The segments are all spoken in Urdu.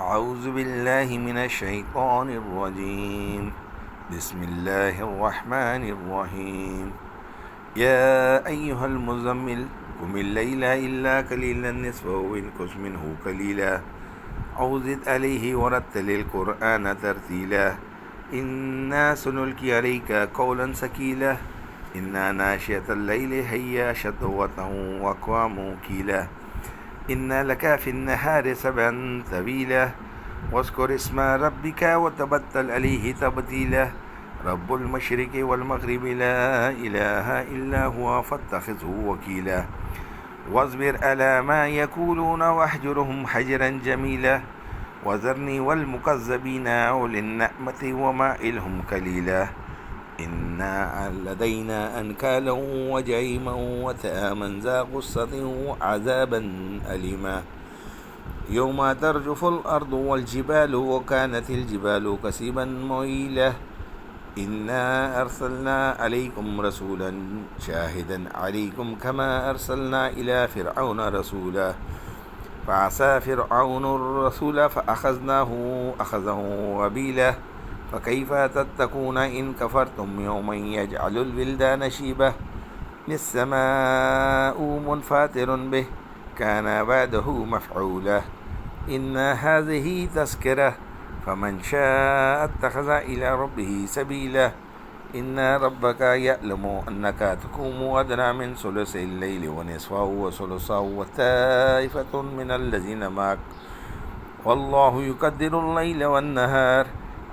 أعوذ بالله من الشيطان الرجيم. بسم الله الرحمن الرحيم. يا أيها المزمل قم الليل إلا قليلا نصفه انقص منه قليلا أو زد عليه ورتل القرآن ترتيلا إنا سنلقي عليك قولا ثقيلا إن ناشئة الليل هي أشد وطئا وأقوم قيلا إن لك في النهار سبعا طويلا واذكر اسم ربك وتبتل عليه تبتيلا رب المشرق والمغرب لا إله إلا هو فاتخذه وكيلا واصبر على ما يقولون واهجرهم حجرا جميلا وذرني والمكذبين أولي النعمة ومهلهم قليلا إن لدينا أنكالا وجحيما وطعاما ذا غصة وعذابا أليما يوم ترجف الأرض والجبال وكانت الجبال كثيبا مهيلا إنا أرسلنا عليكم رسولا شاهدا عليكم كما أرسلنا إلى فرعون رسولا فعصى فرعون الرسول فأخذناه أخذه وبيلا فكيف تتقون إن كفرتم يوما يجعل الولدان شيبة السماء منفطر به كان بعده مفعولا إن هذه تذكرة فمن شاء اتخذ إلى ربه سبيلا إن ربك يعلم أنك تقوم أدنى من ثلثي الليل ونصفه وثلثه وطائفة من الذين معك والله يقدر الليل والنهار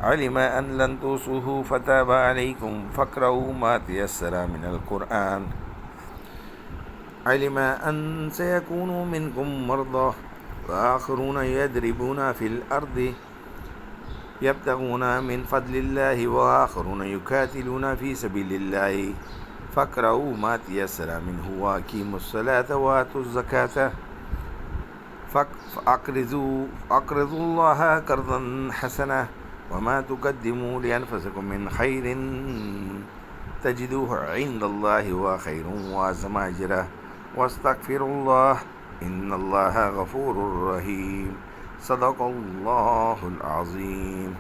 علم أن لن توصوه فتاب عليكم فاقرؤوا ما تيسر من القرآن علم أن سيكون منكم مرضى وآخرون يضربون في الأرض يبتغون من فضل الله وآخرون يقاتلون في سبيل الله فاقرؤوا ما تيسر منه وأقيموا الصلاة وآتوا الزكاة فأقرضوا الله قرضا حسنا وما تقدموا لأنفسكم من خير تجدوه عند الله هو خير وأعظم أجرا واستغفروا الله إن الله غفور رحيم. صدق الله العظيم.